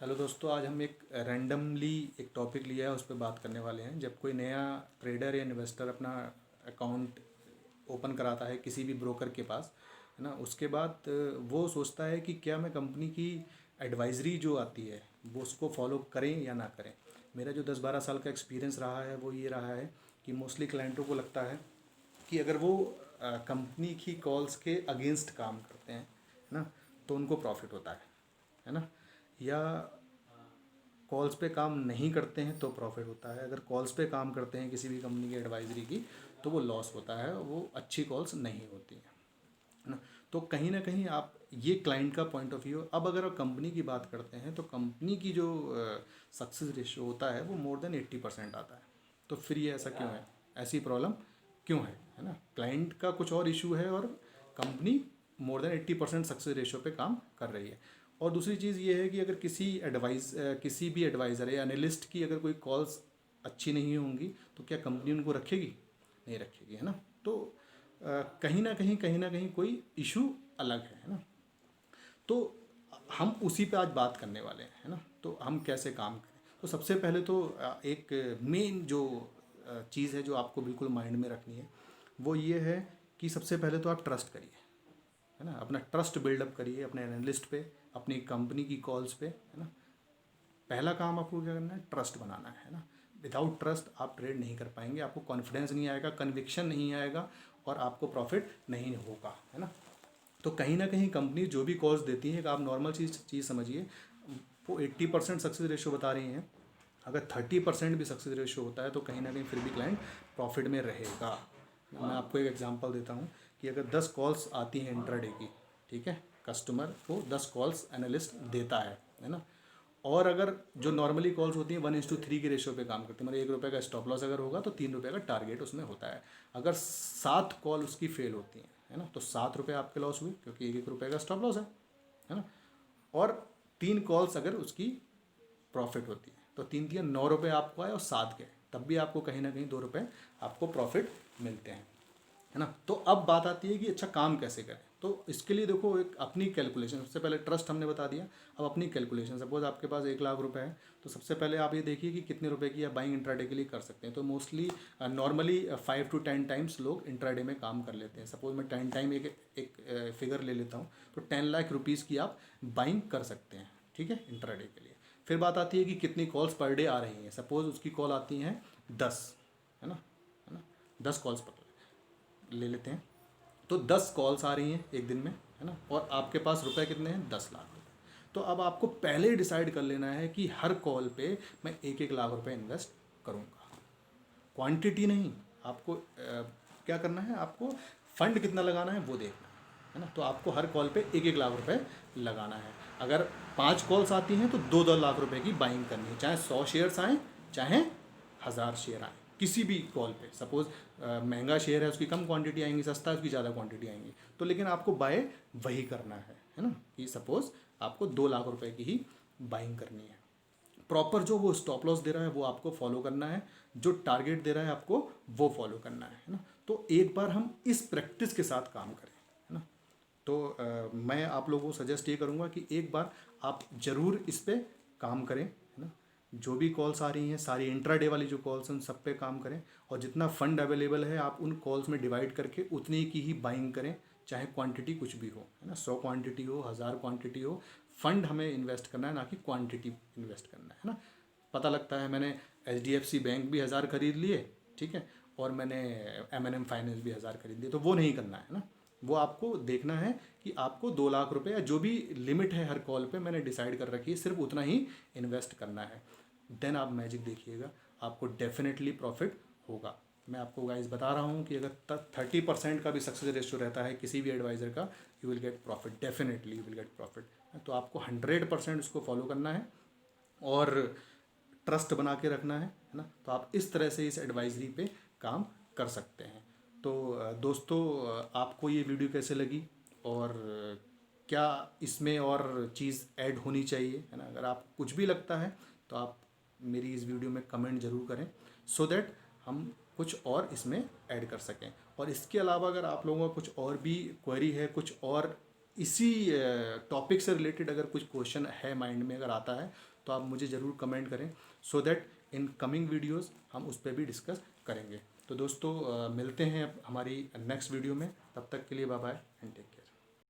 Hello दोस्तों, आज हम एक रैंडमली एक टॉपिक लिया है, उस पर बात करने वाले हैं। जब कोई नया ट्रेडर या इन्वेस्टर अपना अकाउंट ओपन कराता है किसी भी ब्रोकर के पास, है ना, उसके बाद वो सोचता है कि क्या मैं कंपनी की एडवाइजरी जो आती है वो उसको फॉलो करें या ना करें। मेरा जो 10-12 साल का एक्सपीरियंस रहा है वो ये रहा है कि मोस्टली क्लाइंटों को लगता है कि अगर वो कंपनी की कॉल्स के अगेंस्ट काम करते हैं, है ना, तो उनको प्रॉफिट होता है ना। या कॉल्स पे काम नहीं करते हैं तो प्रॉफिट होता है, अगर कॉल्स पे काम करते हैं किसी भी कंपनी की एडवाइजरी की तो वो लॉस होता है, वो अच्छी कॉल्स नहीं होती हैं, है ना। तो कहीं ना कहीं आप ये क्लाइंट का पॉइंट ऑफ व्यू। अब अगर आप कंपनी की बात करते हैं तो कंपनी की जो सक्सेस रेशियो होता है वो मोर देन 80% आता है। तो फिर ये ऐसा क्यों है, ऐसी प्रॉब्लम क्यों है ना। क्लाइंट का कुछ और इशू है और company more than 80% success ratio पे काम कर रही है। और दूसरी चीज़ ये है कि अगर किसी भी एडवाइज़र या एनालिस्ट की अगर कोई कॉल्स अच्छी नहीं होंगी तो क्या कंपनी उनको रखेगी? नहीं रखेगी, है ना। तो कहीं ना कहीं कोई इशू अलग है ना। तो हम उसी पे आज बात करने वाले हैं, है ना। तो हम कैसे काम करें, तो सबसे पहले तो एक मेन जो चीज़ है जो आपको बिल्कुल माइंड में रखनी है वो ये है कि सबसे पहले तो आप ट्रस्ट करिए, है ना। अपना ट्रस्ट बिल्डअप करिए अपने एनालिस्ट पे, अपनी कंपनी की कॉल्स पे, है ना। पहला काम आपको क्या करना है, ट्रस्ट बनाना है ना। विदाउट ट्रस्ट आप ट्रेड नहीं कर पाएंगे, आपको कॉन्फिडेंस नहीं आएगा, कन्विक्शन नहीं आएगा और आपको प्रॉफिट नहीं होगा, है ना। तो कहीं ना कहीं कंपनी जो भी कॉल्स देती है, आप नॉर्मल चीज़ समझिए, वो 80% सक्सेस रेशियो बता रही हैं। अगर 30% भी सक्सेस रेशियो होता है तो कहीं ना कहीं फिर भी क्लाइंट प्रॉफिट में रहेगा। मैं आपको एक एग्जांपल देता हूँ कि अगर 10 कॉल्स आती हैं इंट्राडे की, ठीक है, कस्टमर को 10 कॉल्स एनालिस्ट देता है ना। और अगर जो नॉर्मली कॉल्स होती हैं 1:3 के रेशियो पे काम करती है, मतलब ₹1 का स्टॉप लॉस अगर होगा तो ₹3 का टारगेट उसमें होता है। अगर 7 कॉल उसकी फेल होती हैं, है ना, तो ₹7 आपके लॉस हुए क्योंकि ₹1 का स्टॉप लॉस है ना। और 3 कॉल्स अगर उसकी प्रॉफिट होती है तो 3×3 9 रुपये आपको आए और 7 गए, तब भी आपको कहीं ना कहीं ₹2 आपको प्रॉफिट मिलते हैं, है ना। तो अब बात आती है कि अच्छा काम कैसे करें। तो इसके लिए देखो एक अपनी कैलकुलेशन, सबसे पहले ट्रस्ट हमने बता दिया, अब अपनी कैलकुलेशन। सपोज आपके पास 1 लाख रुपए है तो सबसे पहले आप ये देखिए कि कितने रुपए की आप बाइंग इंट्राडे के लिए कर सकते हैं। तो मोस्टली नॉर्मली 5 to 10 टाइम्स लोग इंट्राडे में काम कर लेते हैं। सपोज मैं 10 टाइम एक फिगर ले लेता हूँ तो 10 लाख रुपीज़ की आप बाइंग कर सकते हैं, ठीक है, इंट्राडे के लिए। फिर बात आती है कि कितनी कॉल्स पर डे आ रही हैं। सपोज उसकी कॉल आती हैं 10, है ना, 10 कॉल्स पर ले लेते हैं, तो 10 कॉल्स आ रही हैं एक दिन में, है ना, और आपके पास रुपए कितने हैं, 10 लाख रुपए। तो अब आपको पहले ही डिसाइड कर लेना है कि हर कॉल पे मैं 1-1 लाख रुपए इन्वेस्ट करूँगा, क्वांटिटी नहीं। आपको क्या करना है, आपको फंड कितना लगाना है वो देखना है ना। तो आपको हर कॉल पे 1-1 लाख रुपए लगाना है। अगर 5 कॉल्स आती हैं तो 2-2 लाख रुपए की बाइंग करनी है, चाहे 100 शेयर्स आएँ चाहे 1000 शेयर आएँ, किसी भी कॉल पे। सपोज महंगा शेयर है उसकी कम क्वांटिटी आएंगी, सस्ता है उसकी ज़्यादा क्वांटिटी आएंगी, तो लेकिन आपको बाय वही करना है ना। कि सपोज आपको 2 लाख रुपए की ही बाइंग करनी है। प्रॉपर जो वो स्टॉप लॉस दे रहा है वो आपको फॉलो करना है, जो टारगेट दे रहा है आपको वो फॉलो करना है ना। तो एक बार हम इस प्रैक्टिस के साथ काम करें, है ना। तो मैं आप लोगों को सजेस्ट ये करूँगा कि एक बार आप ज़रूर इस पे काम करें, है ना। जो भी कॉल्स आ रही हैं सारी इंट्राडे वाली जो कॉल्स हैं उन सब पे काम करें, और जितना फंड अवेलेबल है आप उन कॉल्स में डिवाइड करके उतनी की ही बाइंग करें, चाहे क्वांटिटी कुछ भी हो, है ना। 100 क्वांटिटी हो, 1000 क्वांटिटी हो, फंड हमें इन्वेस्ट करना है ना कि क्वांटिटी इन्वेस्ट करना है ना। पता लगता है मैंने HDFC बैंक भी 1000 खरीद लिए, ठीक है, और मैंने M&M फाइनेंस भी 1000 खरीद लिए, तो वो नहीं करना है ना। वो आपको देखना है कि आपको 2 लाख रुपए या जो भी लिमिट है हर कॉल पे मैंने डिसाइड कर रखी है, सिर्फ उतना ही इन्वेस्ट करना है। देन आप मैजिक देखिएगा, आपको डेफिनेटली प्रॉफिट होगा। मैं आपको गाइस बता रहा हूँ कि अगर 30% का भी सक्सेस रेशियो रहता है किसी भी एडवाइज़र का, you will get profit, definitely you will get profit. तो आपको 100% उसको फॉलो करना है और ट्रस्ट बना के रखना है ना। तो आप इस तरह से इस एडवाइजरी पे काम कर सकते हैं। तो दोस्तों, आपको ये वीडियो कैसे लगी और क्या इसमें और चीज़ ऐड होनी चाहिए, है ना। अगर आपको कुछ भी लगता है तो आप मेरी इस वीडियो में कमेंट ज़रूर करें, सो दैट हम कुछ और इसमें ऐड कर सकें। और इसके अलावा अगर आप लोगों का कुछ और भी क्वेरी है, कुछ और इसी टॉपिक से रिलेटेड अगर कुछ क्वेश्चन है माइंड में अगर आता है तो आप मुझे ज़रूर कमेंट करें, so that in coming videos हम उस पर भी डिस्कस करेंगे। तो दोस्तों मिलते हैं हमारी नेक्स्ट वीडियो में, तब तक के लिए bye bye and take care.